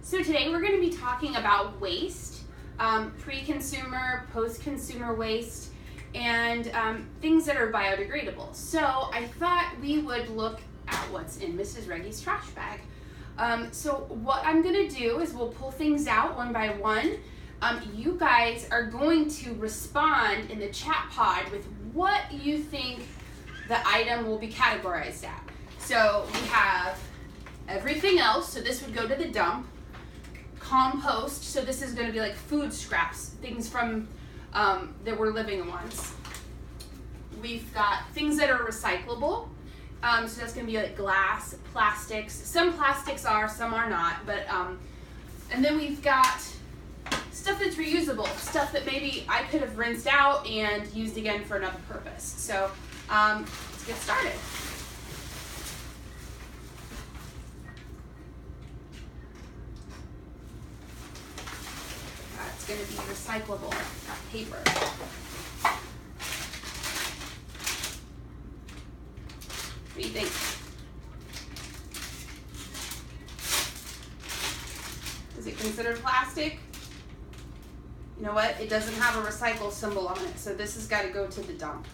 So today we're going to be talking about waste, pre-consumer, post-consumer waste, and things that are biodegradable. So I thought we would look at what's in Mrs. Reggie's trash bag. So what I'm going to do is we'll pull things out one by one. You guys are going to respond in the chat pod with what you think the item will be categorized at. So we have everything else, so this would go to the dump. Compost, so this is going to be like food scraps, things from that were living ones. We've got things that are recyclable, so that's going to be like glass, plastics. Some plastics are, some are not, but and then we've got stuff that's reusable, stuff that maybe I could have rinsed out and used again for another purpose. So let's get started. It's going to be recyclable, not paper. What do you think? Is it considered plastic? You know what? It doesn't have a recycle symbol on it, so this has got to go to the dump.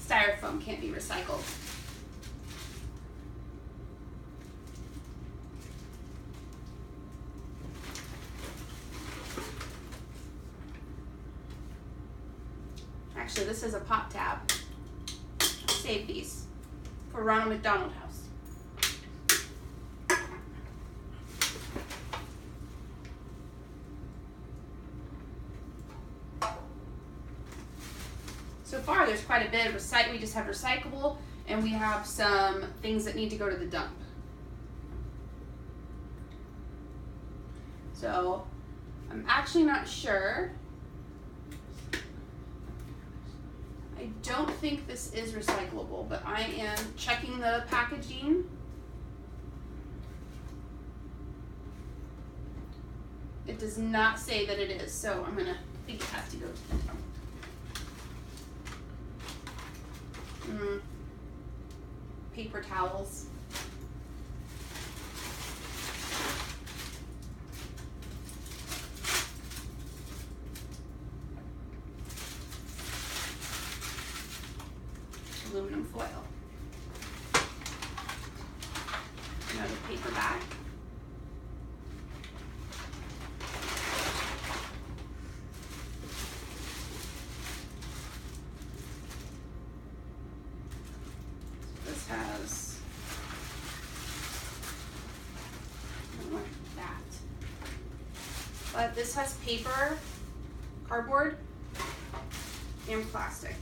Styrofoam can't be recycled. Actually, this is a pop tab. Save these for Ronald McDonald House. So far, there's quite a bit of we just have recyclable, and we have some things that need to go to the dump. So I'm actually not sure. I don't think this is recyclable, but I am checking the packaging. It does not say that it is, so I'm gonna think it has to go to the dump. Paper towels. Aluminum foil. Another paper bag. This has, I don't like that, but this has paper, cardboard, and plastic.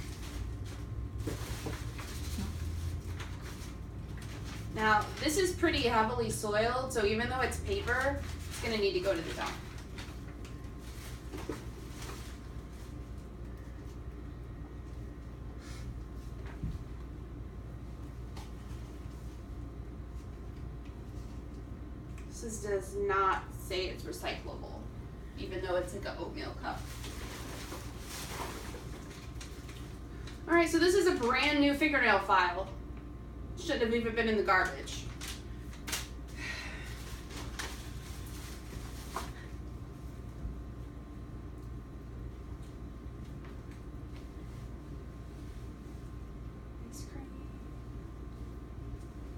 Now, this is pretty heavily soiled, so even though it's paper, it's going to need to go to the dump. This does not say it's recyclable, even though it's like an oatmeal cup. All right, so this is a brand new fingernail file. Shouldn't have even been in the garbage. Ice cream.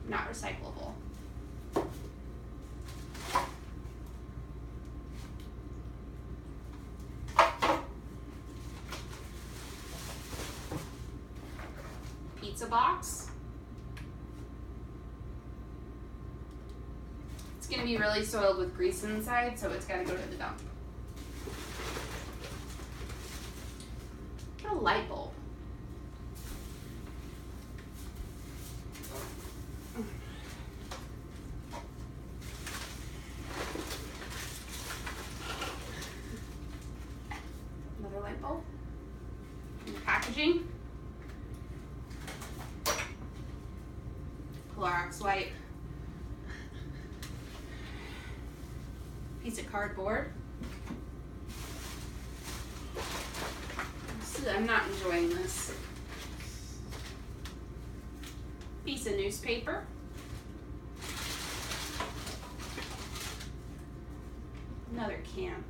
Not recyclable. Pizza box. going to be really soiled with grease inside, so it's got to go to the dump. What a light bulb. Another light bulb. And the packaging. Clorox wipe. Piece of cardboard. I'm not enjoying this. Piece of newspaper. Another can.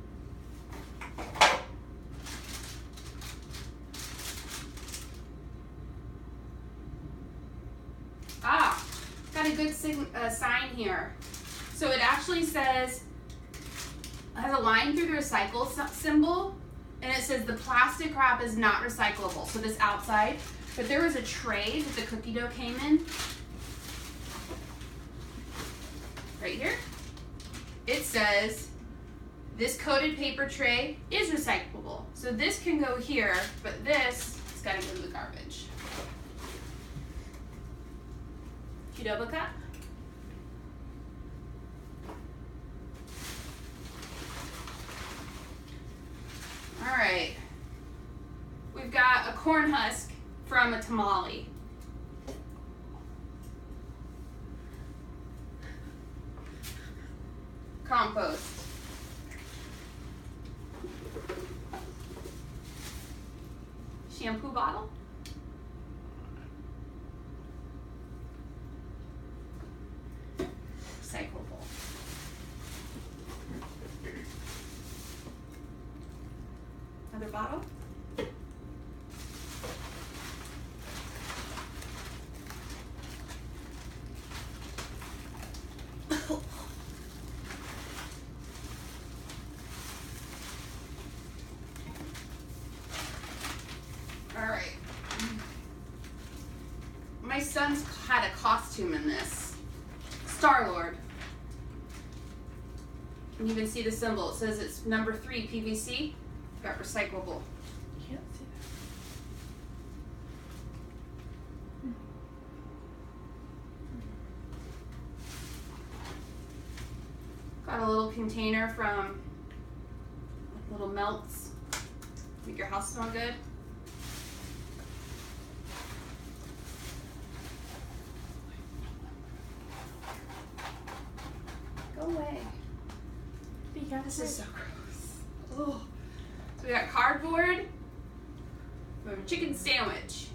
Got a good sign here. So it actually says, has a line through the recycle symbol, and it says the plastic wrap is not recyclable. So this outside, but there was a tray that the cookie dough came in. Right here. It says this coated paper tray is recyclable. So this can go here, but this has got to go to the garbage. Qdoba cup. All right. We've got a corn husk from a tamale. Compost. Shampoo bottle. Recyclable. Another bottle. All right. My son's had a costume in this. Star-Lord. You can even see the symbol. It says it's number 3 PVC. Got recyclable. Can't see that. Got a little container from Little Melts. Make your house smell good. Go away. This is so gross. Ugh. So we got cardboard. We have a chicken sandwich.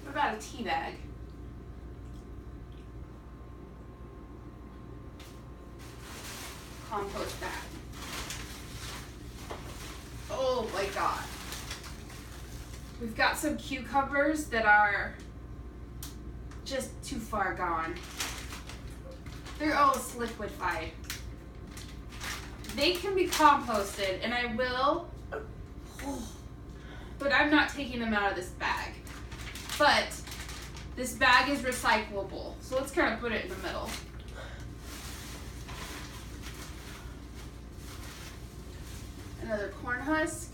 What about a tea bag? Compost bag. Oh my god. We've got some cucumbers that are just too far gone. They're almost liquefied. They can be composted, and I will, but I'm not taking them out of this bag. But this bag is recyclable, so let's kind of put it in the middle. Another corn husk.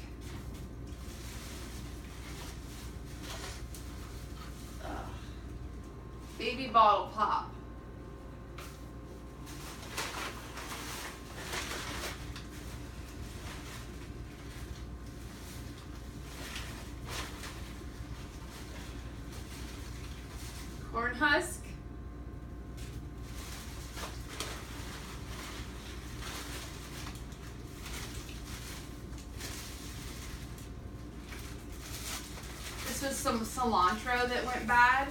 Baby bottle pop. Corn husk. This was some cilantro that went bad.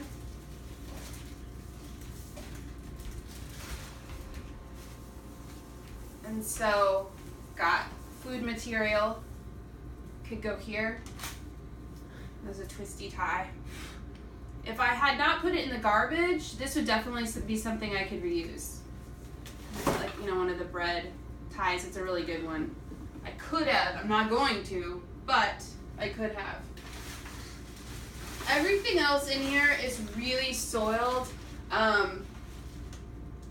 And so, got food material, could go here. There's a twisty tie. If I had not put it in the garbage, this would definitely be something I could reuse. Like, you know, one of the bread ties, it's a really good one. I could have, I'm not going to, but I could have. everything else in here is really soiled.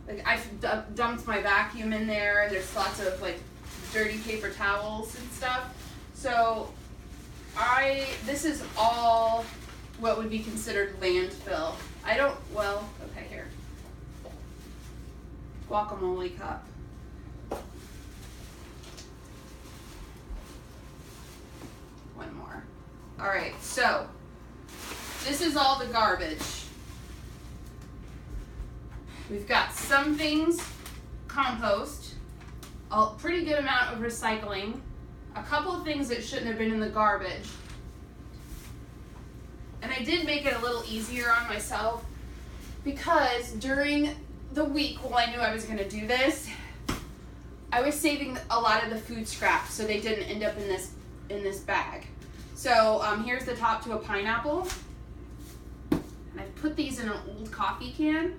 Like I've dumped my vacuum in there. There's lots of like dirty paper towels and stuff. So this is all what would be considered landfill. Okay, here. Guacamole cup. One more. All right, so this is all the garbage. We've got some things compost, a pretty good amount of recycling, a couple of things that shouldn't have been in the garbage. And I did make it a little easier on myself because during the week while I knew I was going to do this, I was saving a lot of the food scraps so they didn't end up in this bag. So here's the top to a pineapple. And I've put these in an old coffee can.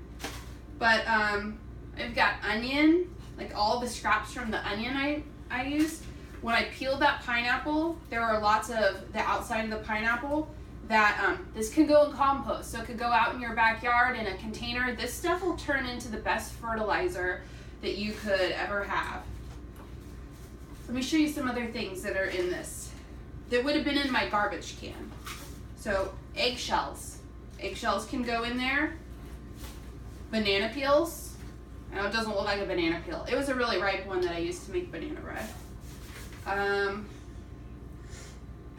But I've got onion, like all the scraps from the onion I used. When I peeled that pineapple, there are lots of the outside of the pineapple that this could go in compost. So it could go out in your backyard in a container. This stuff will turn into the best fertilizer that you could ever have. Let me show you some other things that are in this that would have been in my garbage can. So eggshells. Eggshells can go in there. Banana peels. I know it doesn't look like a banana peel. It was a really ripe one that I used to make banana bread.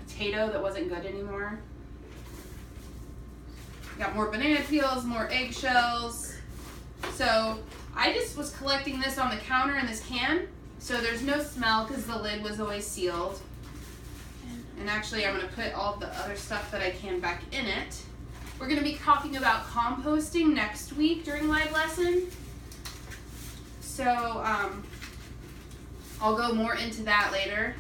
Potato that wasn't good anymore. Got more banana peels, more eggshells. So I just was collecting this on the counter in this can, so there's no smell because the lid was always sealed. And actually I'm going to put all the other stuff that I can back in it. We're going to be talking about composting next week during live lesson. So I'll go more into that later.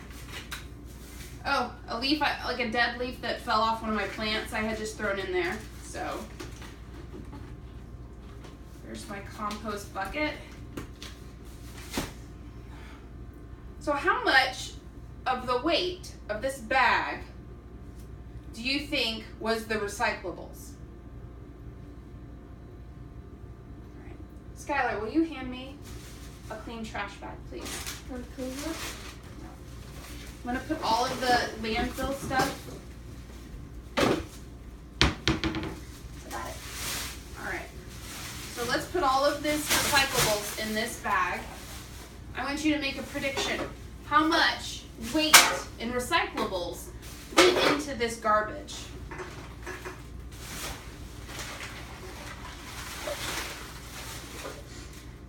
Oh, a leaf, like a dead leaf that fell off one of my plants I had just thrown in there. So there's my compost bucket. So how much of the weight of this bag do you think was the recyclables? All right. Skylar, will you hand me a clean trash bag, please? Want to clean it? I'm going to put all of the landfill stuff. Got it. All right. So let's put all of this recyclables in this bag. I want you to make a prediction. How much weight in recyclables went into this garbage?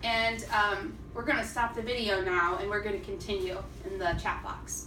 And we're going to stop the video now and we're going to continue in the chat box.